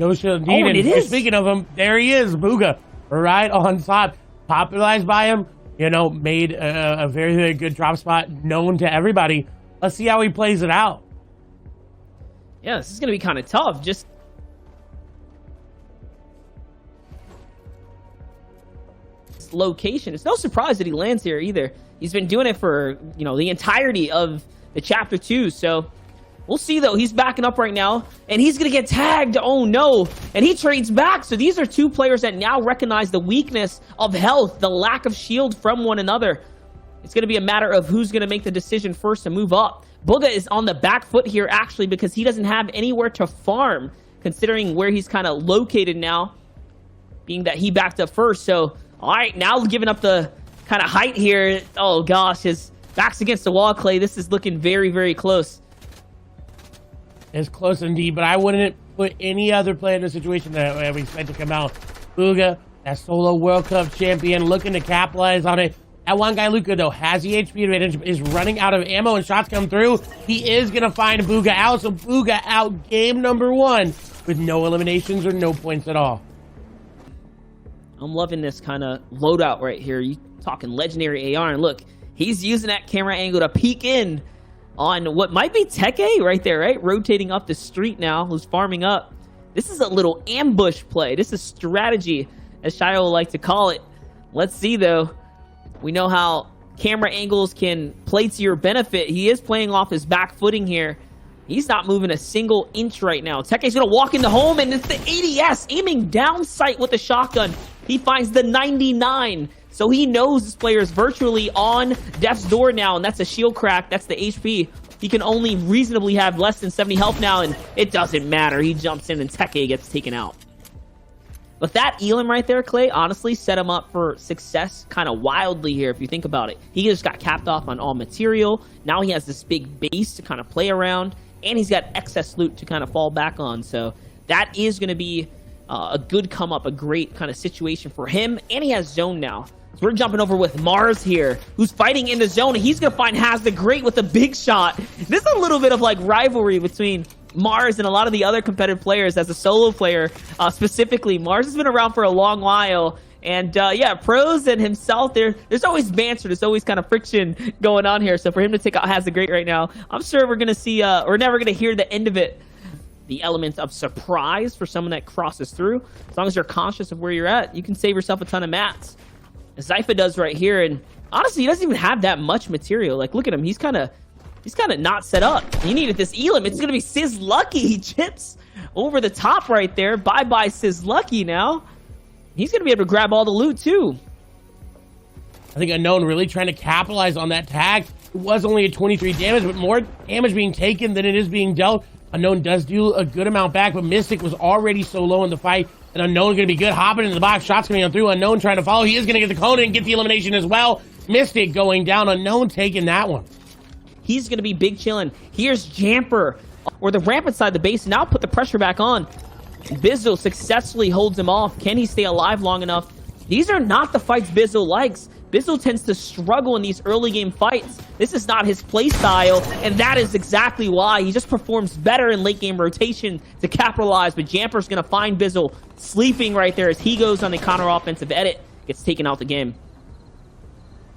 No shield Oh, needed. and it is. Speaking of him, there he is, Booga, right on top. Popularized by him, you know, made a very, very good drop spot, known to everybody. Let's see how he plays it out. Yeah, this is going to be kind of tough. Just location. It's no surprise that he lands here either. He's been doing it for, you know, the entirety of the chapter 2. So we'll see, though. He's backing up right now, and he's going to get tagged. Oh, no. And he trades back. So these are two players that now recognize the weakness of health, the lack of shield from one another. It's going to be a matter of who's going to make the decision first to move up. Booga is on the back foot here, actually, because he doesn't have anywhere to farm, considering where he's kind of located now, being that he backed up first. So, all right, now giving up the kind of height here. Oh, gosh, his back's against the wall, Clay. This is looking very, very close. It's close indeed, but I wouldn't put any other player in the situation that we expect to come out. Booga, that solo World Cup champion, looking to capitalize on it. That one guy, Luca, though, has the HP advantage, is running out of ammo, and shots come through. He is going to find Booga out, so Booga out game number 1 with no eliminations or no points at all. I'm loving this kind of loadout right here. You talking legendary AR, and look, he's using that camera angle to peek in on what might be Teke right there, right? Rotating up the street now, who's farming up. This is a little ambush play. This is strategy, as Shio will like to call it. Let's see, though. We know how camera angles can play to your benefit. He is playing off his back footing here. He's not moving a single inch right now. Teke's going to walk into home, and it's the ADS aiming down sight with the shotgun. He finds the 99. So he knows this player is virtually on death's door now, and that's a shield crack. That's the HP. He can only reasonably have less than 70 health now, and it doesn't matter. He jumps in, and Teke gets taken out. But that Elam right there, Clay, honestly set him up for success kind of wildly here if you think about it. He just got capped off on all material. Now he has this big base to kind of play around, and he's got excess loot to kind of fall back on. So that is going to be a good come up, a great kind of situation for him, and he has zone now. So we're jumping over with Mars here, who's fighting in the zone, and he's going to find Has the Great with a big shot. This is a little bit of like rivalry between Mars and a lot of the other competitive players as a solo player. Specifically, Mars has been around for a long while, and yeah, pros and himself, there's always banter, there's always kind of friction going on here. So for him to take out Has the Great right now, I'm sure we're gonna see we're never gonna hear the end of it. The element of surprise for someone that crosses through, as long as you're conscious of where you're at, you can save yourself a ton of mats, as Zypha does right here. And honestly, he doesn't even have that much material. Like, look at him, he's kind of not set up. He needed this Elam. It's going to be Sizz Lucky. He chips over the top right there. Bye-bye, Sizz Lucky now. He's going to be able to grab all the loot, too. I think Unknown really trying to capitalize on that tag. It was only a 23 damage, but more damage being taken than it is being dealt. Unknown does do a good amount back, but Mystic was already so low in the fight, and Unknown going to be good. Hopping into the box. Shots coming on through. Unknown trying to follow. He is going to get the cone and get the elimination as well. Mystic going down. Unknown taking that one. He's going to be big chilling. Here's Jamper, or the ramp inside the base. Now put the pressure back on. Bizzle successfully holds him off. Can he stay alive long enough? These are not the fights Bizzle likes. Bizzle tends to struggle in these early game fights. This is not his play style, and that is exactly why. He just performs better in late game rotation to capitalize, but Jamper's going to find Bizzle sleeping right there as he goes on the counter-offensive edit. Gets taken out the game.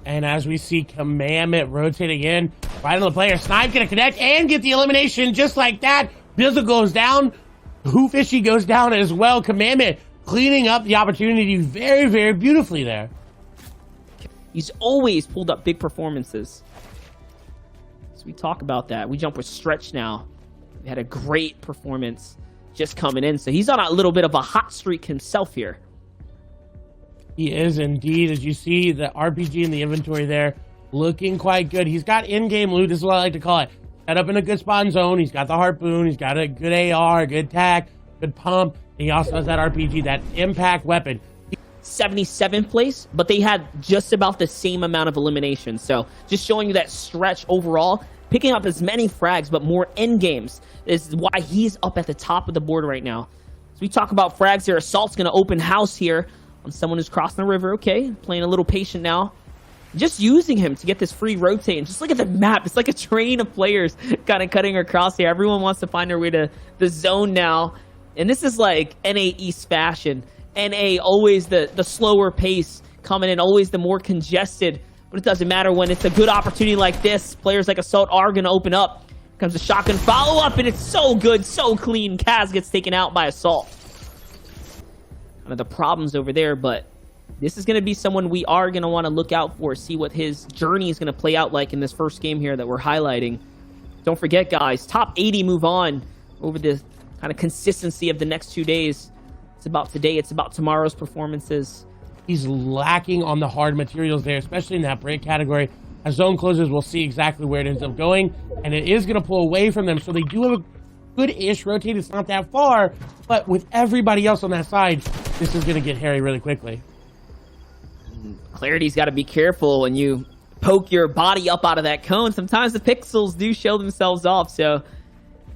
And as we see Commandment rotating in, right on the player, Snipe gonna connect and get the elimination just like that. Bizzle goes down, Hoofishy goes down as well. Commandment cleaning up the opportunity very, very beautifully there. He's always pulled up big performances. So we talk about that. We jump with Stretch now. He had a great performance just coming in. So he's on a little bit of a hot streak himself here. He is indeed, as you see the RPG in the inventory there, looking quite good. He's got in-game loot, this is what I like to call it. Set up in a good spawn zone, he's got the harpoon, he's got a good AR, good tac, good pump, and he also has that RPG, that impact weapon. 77th place, but they had just about the same amount of eliminations. So just showing you that Stretch overall, picking up as many frags, but more end games. This is why he's up at the top of the board right now. So we talk about frags here. Assault's going to open house here on someone who's crossing the river. Okay, playing a little patient now. Just using him to get this free rotate. And just look at the map. It's like a train of players kind of cutting across here. Everyone wants to find their way to the zone now. And this is like NAE's fashion. NA always the slower pace coming in, always the more congested. But it doesn't matter when it's a good opportunity like this. Players like Assault are going to open up. Comes a shotgun follow-up, and it's so good, so clean. Kaz gets taken out by Assault. Kind of the problems over there, but this is going to be someone we are going to want to look out for, see what his journey is going to play out like in this first game here that we're highlighting. Don't forget, guys, top 80 move on over the kind of consistency of the next 2 days. It's about today. It's about tomorrow's performances. He's lacking on the hard materials there, especially in that break category. As zone closes, we'll see exactly where it ends up going, and it is going to pull away from them. So they do have a good-ish rotate. It's not that far, but with everybody else on that side, this is going to get hairy really quickly. Clarity's got to be careful when you poke your body up out of that cone. Sometimes the pixels do show themselves off, so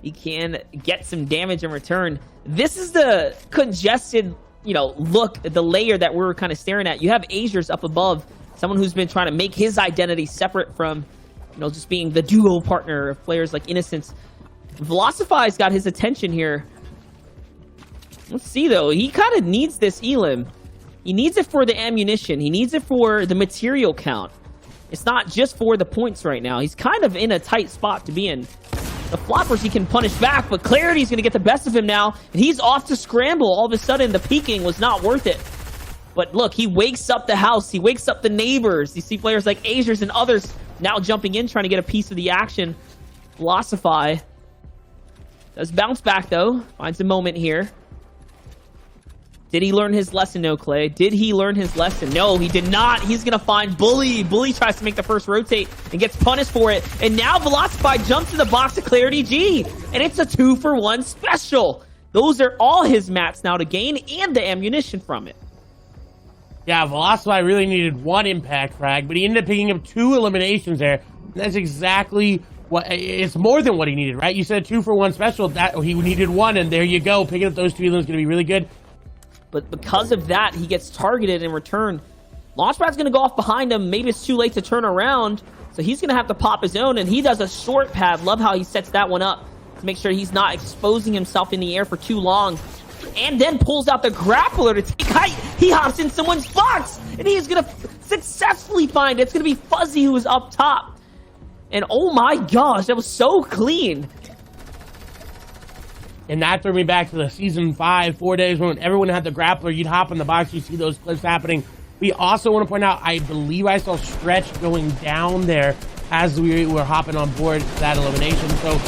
he can get some damage in return. This is the congested, look, the layer that we're kind of staring at. You have Azures up above, someone who's been trying to make his identity separate from, just being the duo partner of players like Innocence. Velocify's got his attention here. Let's see, though. He kind of needs this Elim. He needs it for the ammunition. He needs it for the material count. It's not just for the points right now. He's kind of in a tight spot to be in. The floppers he can punish back, but Clarity's going to get the best of him now, and he's off to scramble. All of a sudden, the peeking was not worth it. But look, he wakes up the house. He wakes up the neighbors. You see players like Azures and others now jumping in, trying to get a piece of the action. Velocify does bounce back, though. Finds a moment here. Did he learn his lesson, no, Clay? Did he learn his lesson? No, he did not. He's going to find Bully. Bully tries to make the first rotate and gets punished for it. And now Velocify jumps in the box to Clarity G. And it's a 2-for-1 special. Those are all his mats now to gain and the ammunition from it. Yeah, Velocify really needed one impact frag, but he ended up picking up 2 eliminations there. And that's exactly what, it's more than what he needed, right? You said 2-for-1 special, that he needed 1, and there you go. Picking up those 2 elims is going to be really good. But because of that, he gets targeted in return. Launchpad's going to go off behind him. Maybe it's too late to turn around. So he's going to have to pop his own, and he does a short pad. Love how he sets that one up to make sure he's not exposing himself in the air for too long. And then pulls out the grappler to take height. He hops in someone's box, and he's going to successfully find it. It's going to be Fuzzy who is up top. And oh my gosh, that was so clean. And that threw me back to the season 5, 4 days when everyone had the grappler. You'd hop in the box, you see those clips happening. We also want to point out, I believe I saw Stretch going down there as we were hopping on board that elimination. So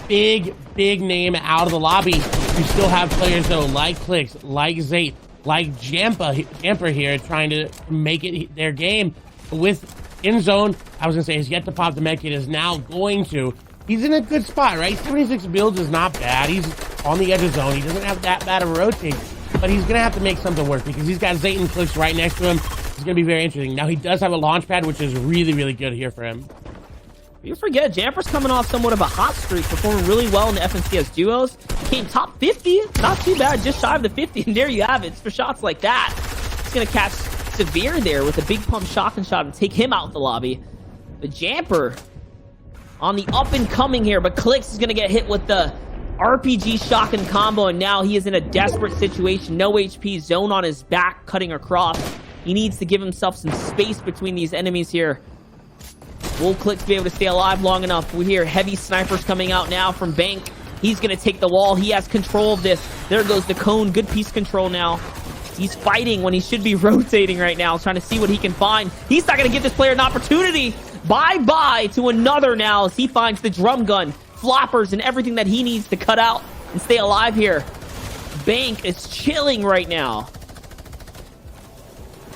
big name out of the lobby. You still have players though like Clicks, like Zate, like Jamper here trying to make it their game. With in zone, I was going to say, has yet to pop the med kit, is now going to. He's in a good spot, right? 76 builds is not bad. He's on the edge of zone. He doesn't have that bad of a rotate, but he's going to have to make something work because he's got Zayton Clicks right next to him. It's going to be very interesting. Now, he does have a launch pad, which is really good here for him. You forget, Jamper's coming off somewhat of a hot streak, performing really well in the FNCS duos. He came top 50, not too bad, just shy of the 50, and there you have it. It's for shots like that. He's going to catch Severe there with a big pump shotgun shot and take him out of the lobby. But Jamper on the up and coming here, but Clicks is going to get hit with the RPG shotgun combo, and now he is in a desperate situation. No HP, zone on his back, cutting across. He needs to give himself some space between these enemies here. Will Clicks be able to stay alive long enough? We hear heavy snipers coming out now from Bank. He's going to take the wall. He has control of this. There goes the cone. Good piece control now. He's fighting when he should be rotating right now, trying to see what he can find. He's not going to give this player an opportunity. Bye-bye to another now as he finds the drum gun, floppers, and everything that he needs to cut out and stay alive here. Bank is chilling right now.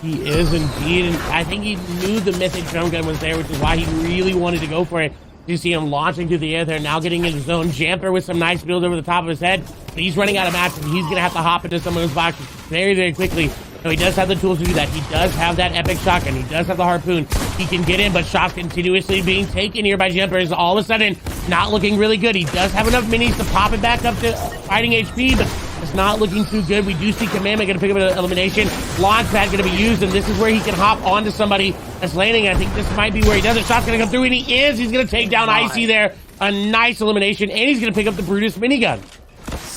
He is indeed, and I think he knew the mythic drum gun was there, which is why he really wanted to go for it. You see him launching through the air there, now getting into zone. Jamper with some nice build over the top of his head, but he's running out of matches. He's going to have to hop into someone's box very quickly. So he does have the tools to do that. He does have that epic shotgun. He does have the harpoon. He can get in, but shots continuously being taken here by Jamper is all of a sudden not looking really good. He does have enough minis to pop it back up to fighting HP, but it's not looking too good. We do see Commandment going to pick up an elimination. Launchpad going to be used, and this is where he can hop onto somebody that's landing. I think this might be where he does it. Shot's going to come through, and he is. He's going to take down Icy there. A nice elimination, and he's going to pick up the Brutus minigun.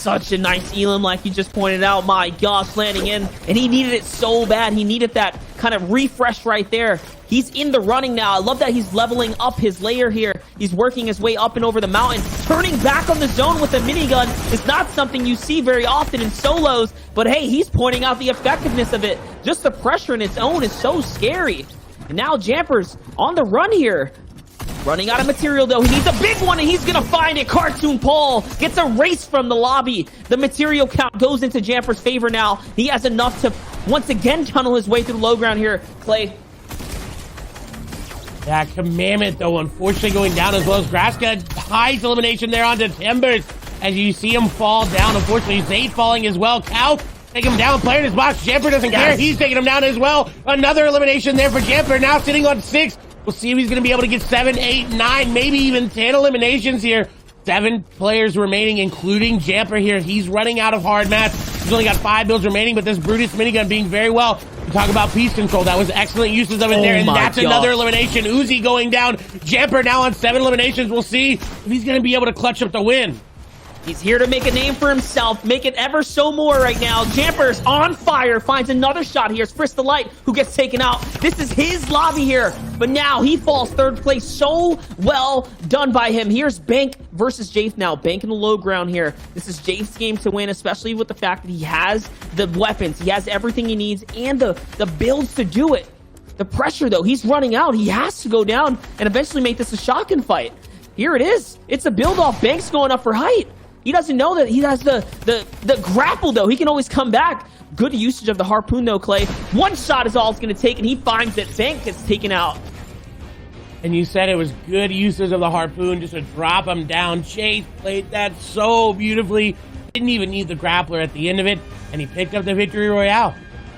such a nice elim, like you just pointed out. My gosh, landing in, and he needed it so bad. He needed that kind of refresh right there. He's in the running now. I love that he's leveling up his layer here. He's working his way up and over the mountain. Turning back on the zone with a minigun is not something you see very often in solos, but hey, he's pointing out the effectiveness of it. Just the pressure in its own is so scary. And now Jamper's on the run here. Running out of material, though. He needs a big one, and he's going to find it. Cartoon Paul gets erased from the lobby. The material count goes into Jamper's favor now. He has enough to, once again, tunnel his way through the low ground here. Clay. That Commandment, though, unfortunately going down, as well as Graska hides elimination there onto Timbers. As you see him fall down, unfortunately, Zay falling as well. Cow take him down, player in his box. Jamper doesn't care. He's taking him down as well. Another elimination there for Jamper, now sitting on 6. We'll see if he's going to be able to get 7, 8, 9, maybe even 10 eliminations here. 7 players remaining, including Jamper here. He's running out of hard mats. He's only got 5 builds remaining, but this Brutus minigun being very well. We talk about piece control. That was excellent uses of it there, and that's another elimination. Uzi going down. Jamper now on 7 eliminations. We'll see if he's going to be able to clutch up the win. He's here to make a name for himself, make it ever so more right now. Jamper's on fire, finds another shot here. It's Frisk the Light who gets taken out. This is his lobby here, but now he falls 3rd place. So well done by him. Here's Bank versus Jafe now. Bank in the low ground here. This is Jafe's game to win, especially with the fact that he has the weapons. He has everything he needs and the builds to do it. The pressure, though, he's running out. He has to go down and eventually make this a shotgun fight. Here it is. It's a build off. Bank's going up for height. He doesn't know that he has the grapple, though. He can always come back. Good usage of the harpoon, though, Clay. One shot is all it's going to take, and he finds that Bank gets taken out. And you said it was good usage of the harpoon just to drop him down. Chase played that so beautifully. Didn't even need the grappler at the end of it, and he picked up the victory royale.